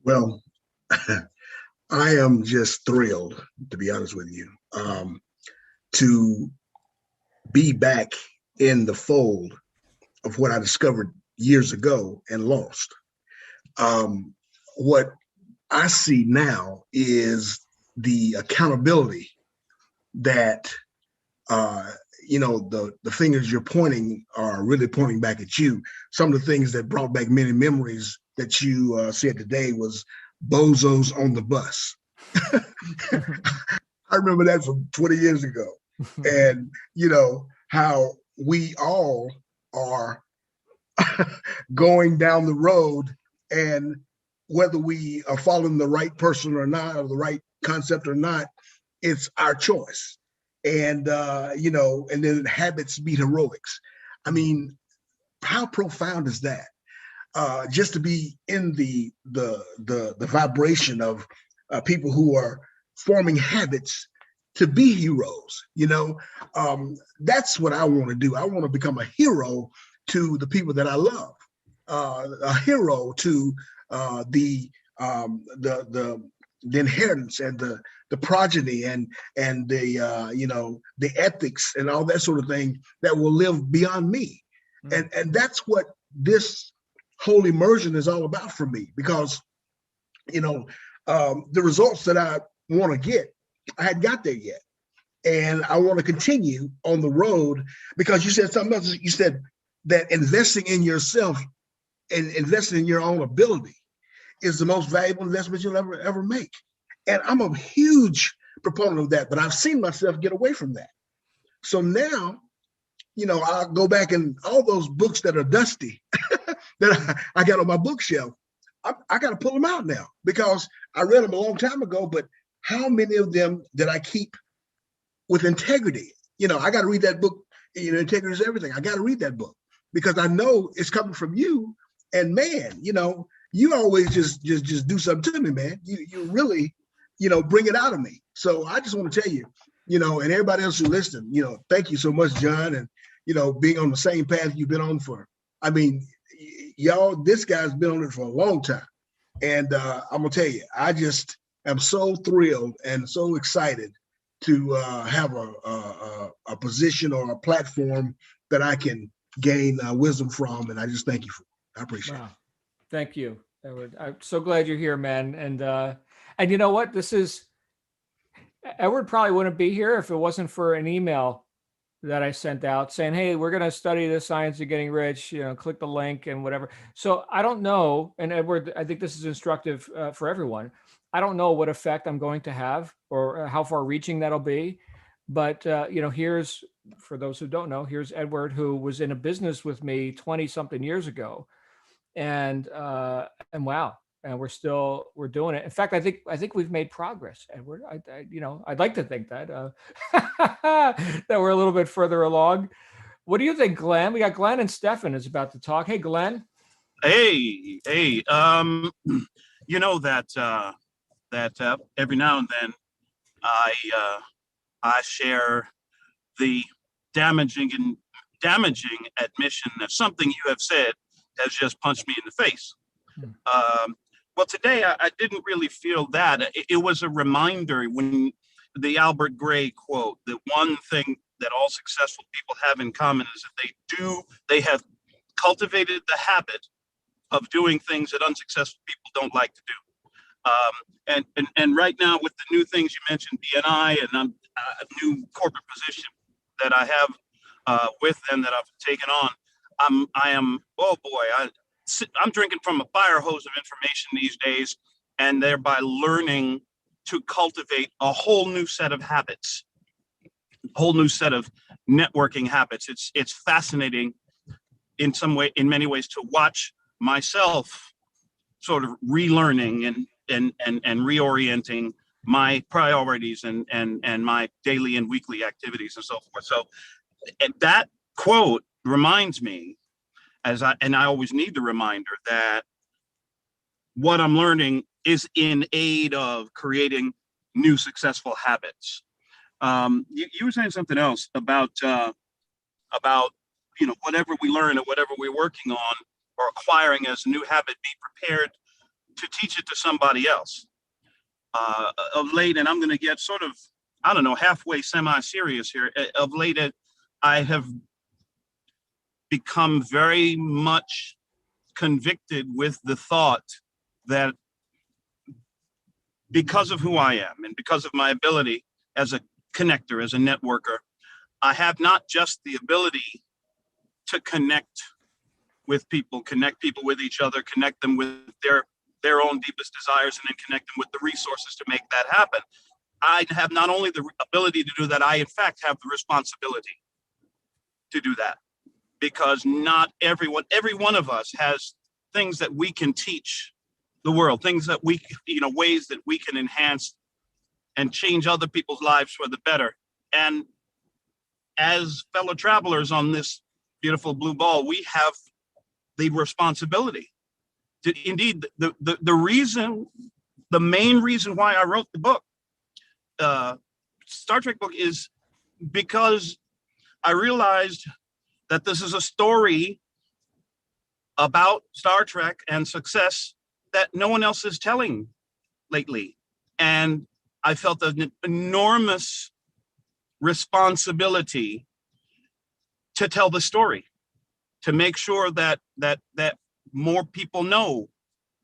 Well, I am just thrilled, to be honest with you, to be back in the fold of what I discovered years ago and lost. What I see now is the accountability that, the fingers you're pointing are really pointing back at you. Some of the things that brought back many memories that you said today was bozos on the bus. I remember that from 20 years ago. And, how we all are going down the road, and whether we are following the right person or not, or the right concept or not, it's our choice. And, and then habits beat heroics. I mean, how profound is that? Just to be in the vibration of people who are forming habits to be heroes. That's what I want to do. I want to become a hero to the people that I love, a hero to the inheritance and the progeny and the ethics and all that sort of thing that will live beyond me. And that's what this whole immersion is all about for me, because the results that I want to get, I hadn't got there yet. And I want to continue on the road, because you said something else. You said that investing in yourself and investing in your own ability is the most valuable investment you'll ever make. And I'm a huge proponent of that, but I've seen myself get away from that. So now, I'll go back and all those books that are dusty that I got on my bookshelf, I got to pull them out now, because I read them a long time ago, but how many of them did I keep with integrity? I got to read that book. Integrity is everything. I got to read that book because I know it's coming from you. And man, you always just do something to me, man. You really, bring it out of me. So I just want to tell you, and everybody else who listen, thank you so much, John, and being on the same path you've been on for. I mean, y'all, this guy's been on it for a long time, and I'm gonna tell you, I just am so thrilled and so excited to have a position or a platform that I can gain wisdom from, and I just thank you for it. I appreciate it. Thank you, Edward. I'm so glad you're here, man. And you know what? Edward probably wouldn't be here if it wasn't for an email that I sent out saying, hey, we're going to study the science of getting rich, click the link and whatever. So I don't know. And Edward, I think this is instructive for everyone. I don't know what effect I'm going to have or how far reaching that'll be. But, here's, for those who don't know, here's Edward, who was in a business with me 20 something years ago. And wow. And we're doing it. In fact, I think we've made progress, Edward. I'd like to think that that we're a little bit further along. What do you think, Glenn? We got Glenn and Stefan is about to talk. Hey, Glenn. Hey. You know that every now and then I share the damaging admission that something you have said has just punched me in the face. Well, today I didn't really feel that. It was a reminder when the Albert Gray quote, that one thing that all successful people have in common is that they have cultivated the habit of doing things that unsuccessful people don't like to do. And right now with the new things you mentioned, BNI and a new corporate position that I have with them that I've taken on, I'm drinking from a fire hose of information these days, and thereby learning to cultivate a whole new set of habits, a whole new set of networking habits. It's fascinating in many ways to watch myself sort of relearning and reorienting my priorities and my daily and weekly activities and so forth. So that quote reminds me, I always need the reminder that what I'm learning is in aid of creating new successful habits. You were saying something else about whatever we learn or whatever we're working on or acquiring as a new habit, be prepared to teach it to somebody else. Of late, and I'm going to get sort of, halfway semi-serious here. Of late, I have become very much convicted with the thought that because of who I am and because of my ability as a connector, as a networker, I have not just the ability to connect with people, connect people with each other, connect them with their own deepest desires, and then connect them with the resources to make that happen. I have not only the ability to do that, I in fact have the responsibility to do that. Because not every one of us has things that we can teach the world, things that ways that we can enhance and change other people's lives for the better. And as fellow travelers on this beautiful blue ball, we have the responsibility to, indeed, the main reason why I wrote the book, Star Trek book, is because I realized that this is a story about Star Trek and success that no one else is telling lately. And I felt an enormous responsibility to tell the story, to make sure that more people know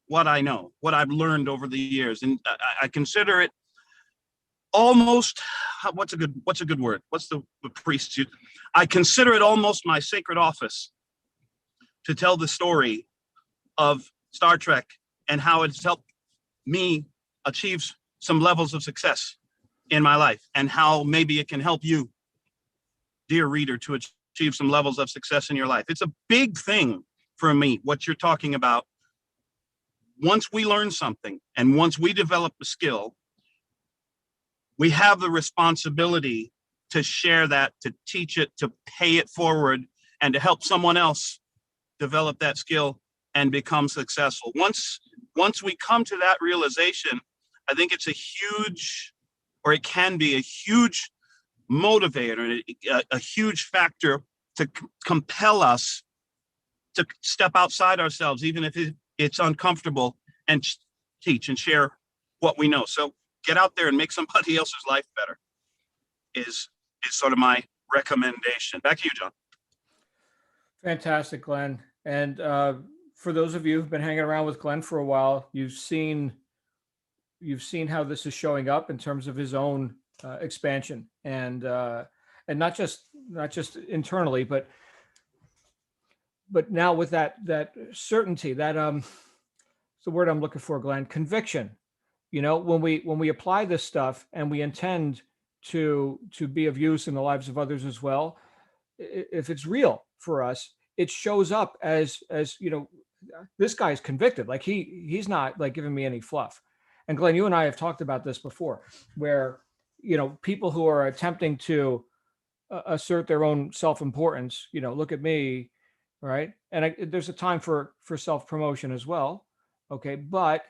what I know, what I've learned over the years. And I consider it almost, what's a good word? What's the priest? I consider it almost my sacred office to tell the story of Star Trek and how it's helped me achieve some levels of success in my life, and how maybe it can help you, dear reader, to achieve some levels of success in your life. It's a big thing for me, what you're talking about. Once we learn something and once we develop a skill, we have the responsibility to share that, to teach it, to pay it forward, and to help someone else develop that skill and become successful. Once we come to that realization, I think it's it can be a huge motivator, a huge factor to compel us to step outside ourselves, even if it's uncomfortable, and teach and share what we know. So get out there and make somebody else's life better is sort of my recommendation. Back to you, John. Fantastic, Glenn. And for those of you who've been hanging around with Glenn for a while, you've seen how this is showing up in terms of his own expansion, and not just not just internally, but now with that certainty, that it's the word I'm looking for, Glenn, conviction. When we apply this stuff and we intend to be of use in the lives of others as well, if it's real for us, it shows up as this guy's convicted. Like he's not like giving me any fluff. And Glenn, you and I have talked about this before, where people who are attempting to assert their own self-importance, look at me, right? And there's a time for self-promotion as well. Okay, but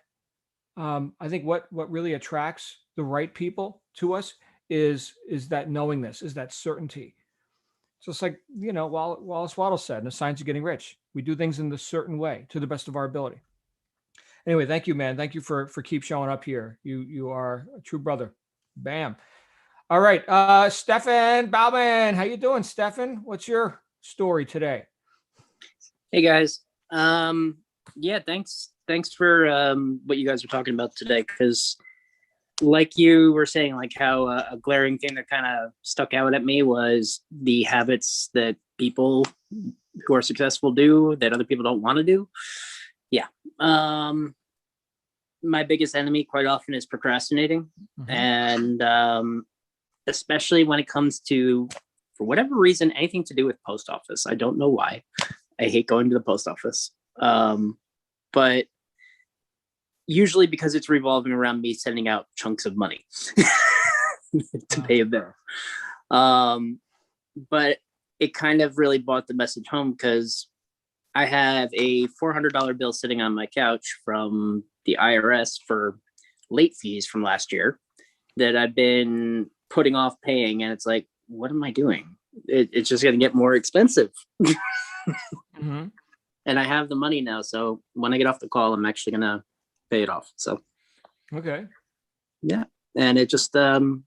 I think what really attracts the right people to us is that knowingness, is that certainty. So it's like, Wallace Waddles said, in The Science of Getting Rich, we do things in the certain way to the best of our ability. Anyway, thank you, man. Thank you for keep showing up here. You are a true brother. Bam. All right. Stefan Bauman, how you doing, Stefan? What's your story today? Hey guys. Yeah, thanks for what you guys were talking about today, because like you were saying, like how a glaring thing that kind of stuck out at me was the habits that people who are successful do that other people don't want to do. Yeah. My biggest enemy quite often is procrastinating. Mm-hmm. And especially when it comes to, for whatever reason, anything to do with post office. I don't know why. I hate going to the post office. But usually because it's revolving around me sending out chunks of money to pay a bill. But it kind of really brought the message home, because I have a $400 bill sitting on my couch from the IRS for late fees from last year that I've been putting off paying. And it's like, what am I doing? It's just going to get more expensive. Mm-hmm. And I have the money now. So when I get off the call, I'm actually going to pay it off. So, okay. Yeah. And it just, it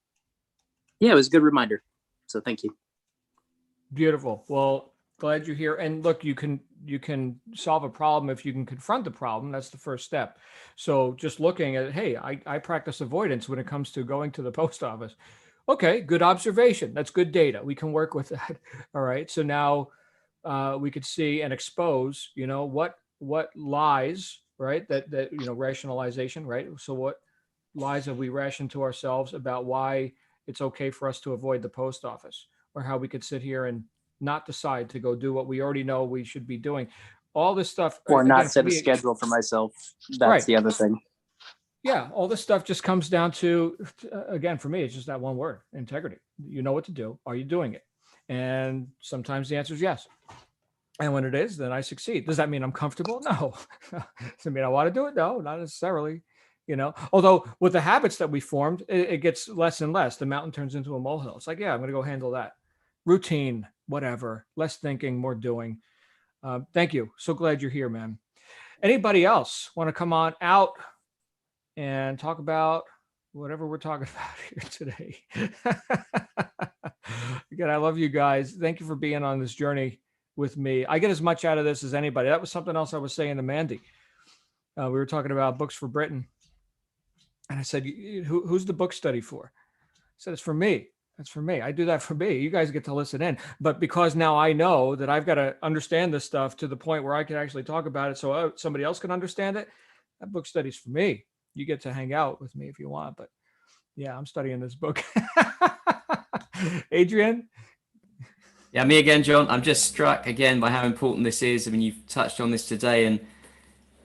was a good reminder. So thank you. Beautiful. Well, glad you're here. And look, you can solve a problem if you can confront the problem. That's the first step. So just looking at, hey, I practice avoidance when it comes to going to the post office. Okay, good observation. That's good data. We can work with that. All right. So now we could see and expose, what lies, right? That rationalization, right? So what lies have we rationed to ourselves about why it's okay for us to avoid the post office, or how we could sit here and not decide to go do what we already know we should be doing. All this stuff. Or again, not set a schedule for myself. That's right. The other thing. Yeah. All this stuff just comes down to, again, for me, it's just that one word: integrity. You know what to do. Are you doing it? And sometimes the answer is yes. And when it is, then I succeed. Does that mean I'm comfortable? No. Does it mean I want to do it? No, not necessarily. Although with the habits that we formed, it gets less and less. The mountain turns into a molehill. It's like, yeah, I'm going to go handle that. Routine, whatever, less thinking, more doing. Thank you. So glad you're here, man. Anybody else want to come on out and talk about whatever we're talking about here today? Again, I love you guys. Thank you for being on this journey with me. I get as much out of this as anybody. That was something else I was saying to Mandy. We were talking about books for Britain. And I said, who's the book study for? I said, it's for me. That's for me. I do that for me. You guys get to listen in. But because now I know that I've got to understand this stuff to the point where I can actually talk about it so somebody else can understand it, that book study's for me. You get to hang out with me if you want. But yeah, I'm studying this book. Adrian? Yeah, me again, John. I'm just struck again by how important this is. I mean, you've touched on this today, and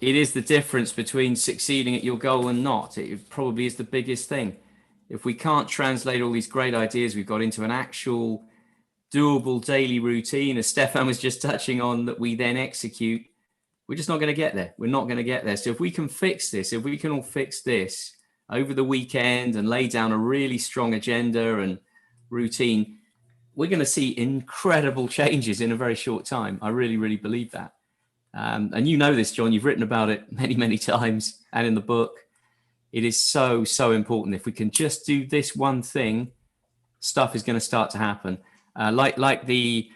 it is the difference between succeeding at your goal and not. It probably is the biggest thing. If we can't translate all these great ideas we've got into an actual doable daily routine, as Stefan was just touching on, that we then execute, we're just not going to get there. We're not going to get there. So if we can fix this, if we can all fix this over the weekend and lay down a really strong agenda and routine, we're going to see incredible changes in a very short time. I really, really believe that. And you know this, John, you've written about it many, many times and in the book. It is so, so important. If we can just do this one thing, stuff is going to start to happen. Like the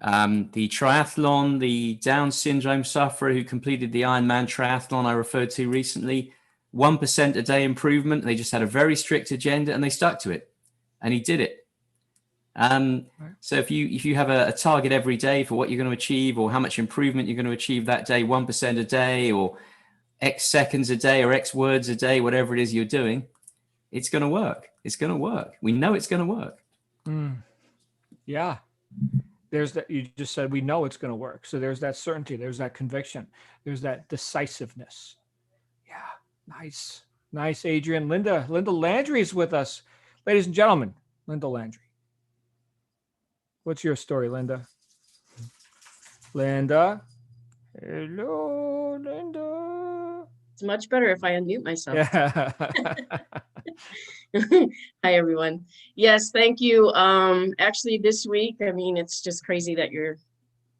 triathlon, the Down syndrome sufferer who completed the Ironman triathlon I referred to recently, 1% a day improvement. They just had a very strict agenda and they stuck to it. And he did it. So if you have a target every day for what you're going to achieve, or how much improvement you're going to achieve that day, 1% a day, or X seconds a day, or X words a day, whatever it is you're doing, it's going to work. It's going to work. We know it's going to work. Yeah. There's that. You just said we know it's going to work. So there's that certainty. There's that conviction. There's that decisiveness. Yeah. Nice, Adrian. Linda Landry is with us. Ladies and gentlemen, Linda Landry. What's your story, Linda? Linda. Hello, Linda. It's much better if I unmute myself. Yeah. Hi, everyone. Yes, thank you. Actually, this week, I mean, it's just crazy that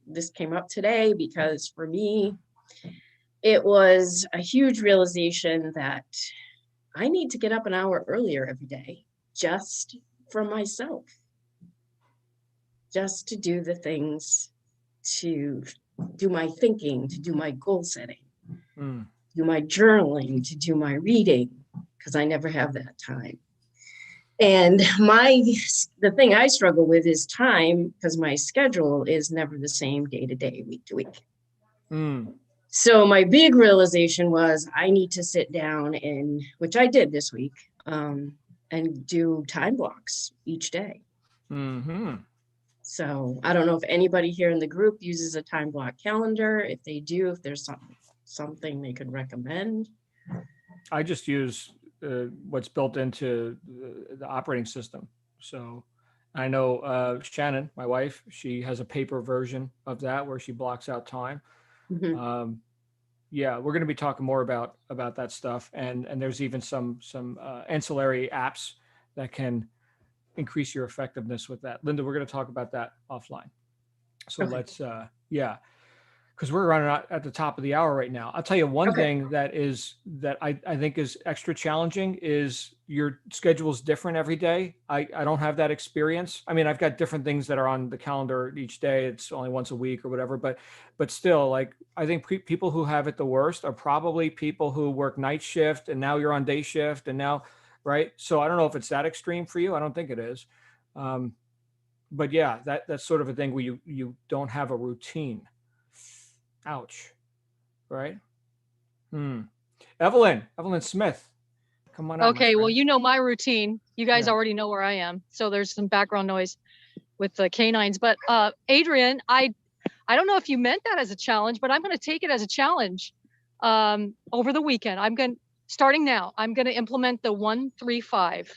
this came up today, because for me, it was a huge realization that I need to get up an hour earlier every day just for myself, just to do the things, to do my thinking, to do my goal setting, do my journaling, to do my reading, because I never have that time. And the thing I struggle with is time, because my schedule is never the same day to day, week to week. So my big realization was I need to sit down, which I did this week, and do time blocks each day. So I don't know if anybody here in the group uses a time block calendar. If they do, if there's something they could recommend. I just use what's built into the operating system. So I know Shannon, my wife, she has a paper version of that where she blocks out time. Yeah, we're going to be talking more about that stuff, and there's even some ancillary apps that can increase your effectiveness with that. Linda, we're going to talk about that offline. So Okay. let's because we're running out at the top of the hour right now. I'll tell you one thing that I think is extra challenging is your schedule is different every day. I don't have that experience. I mean, I've got different things that are on the calendar each day. It's only once a week or whatever, but still, like, I think people who have it the worst are probably people who work night shift and now you're on day shift and now, right? So I don't know if it's that extreme for you. I don't think it is. But yeah, that's sort of a thing where you don't have a routine. Ouch. Right? Evelyn Smith. Come on up. Okay, well, you know my routine. You guys already know where I am. So there's some background noise with the canines. But Adrian, I don't know if you meant that as a challenge, but I'm going to take it as a challenge over the weekend. Starting now, I'm going to implement the 1-3-5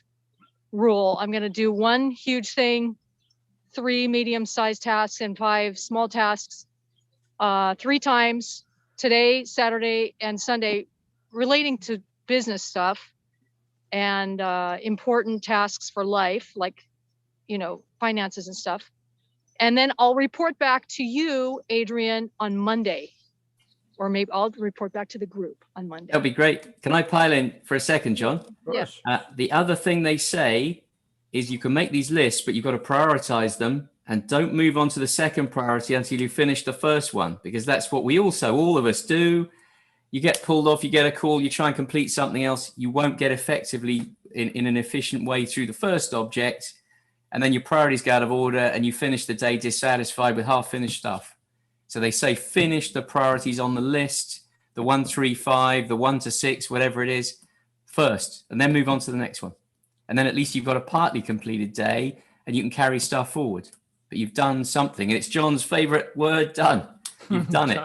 rule. I'm going to do one huge thing, 3 medium-sized tasks, and 5 small tasks 3 times today, Saturday, and Sunday, relating to business stuff and important tasks for life, like, finances and stuff. And then I'll report back to you, Adrian, on Monday, or maybe I'll report back to the group on Monday. That'll be great. Can I pile in for a second, John? Yes. The other thing they say is you can make these lists, but you've got to prioritize them. And don't move on to the second priority until you finish the first one, because that's what all of us do. You get pulled off, you get a call, you try and complete something else. You won't get effectively in an efficient way through the first object. And then your priorities go out of order and you finish the day dissatisfied with half finished stuff. So they say finish the priorities on the list, the 1-3-5, the 1-6, whatever it is, first, and then move on to the next one. And then at least you've got a partly completed day and you can carry stuff forward. But you've done something, and it's John's favorite word, done. You've done it.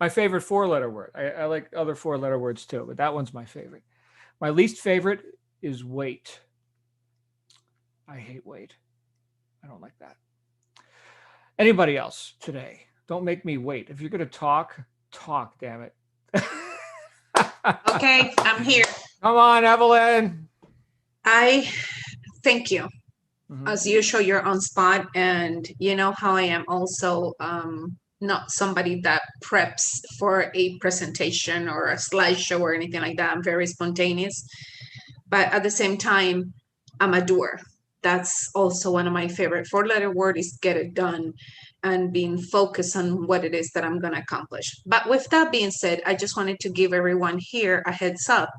My favorite 4-letter word. I like other 4-letter words too, but that one's my favorite. My least favorite is wait. I hate wait. I don't like that. Anybody else today? Don't make me wait. If you're going to talk, damn it. Okay, I'm here. Come on, Evelyn. Thank you. As usual, you're on spot, and you know how I am also not somebody that preps for a presentation or a slideshow or anything like that. I'm very spontaneous, but at the same time, I'm a doer. That's also one of my favorite 4-letter words, is get it done and being focused on what it is that I'm going to accomplish. But with that being said, I just wanted to give everyone here a heads up.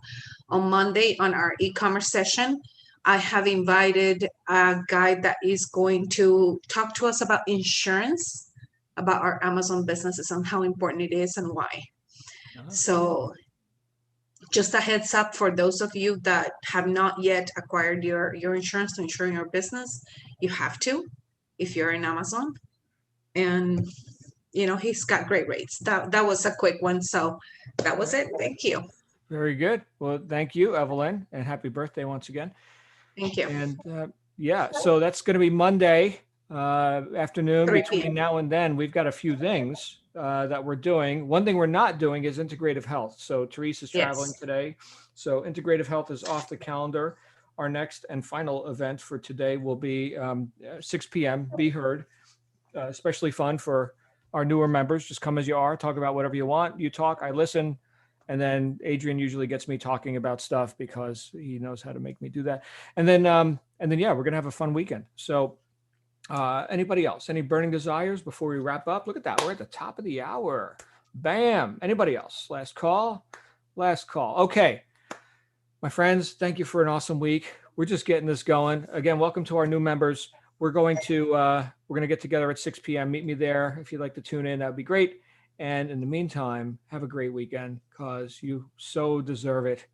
On Monday on our e-commerce session, I have invited a guy that is going to talk to us about insurance, about our Amazon businesses and how important it is and why. So just a heads up for those of you that have not yet acquired your insurance to insure your business, you have to if you're in Amazon. And you know, he's got great rates. That was a quick one. So that was it. Thank you. Very good. Well, thank you, Evelyn, and happy birthday once again. Thank you. And yeah, so that's going to be Monday afternoon. 3 Between p.m. now and then, we've got a few things that we're doing. One thing we're not doing is integrative health. So Therese is traveling Yes. today. So integrative health is off the calendar. Our next and final event for today will be 6 p.m. Be Heard, especially fun for our newer members. Just come as you are, talk about whatever you want. You talk, I listen. And then Adrian usually gets me talking about stuff because he knows how to make me do that. And then, yeah, we're going to have a fun weekend. So anybody else, any burning desires before we wrap up? Look at that. We're at the top of the hour. Bam. Anybody else? Last call. Okay. My friends, thank you for an awesome week. We're just getting this going. Again, welcome to our new members. We're going to get together at 6 p.m. Meet me there. If you'd like to tune in, that would be great. And in the meantime, have a great weekend because you so deserve it.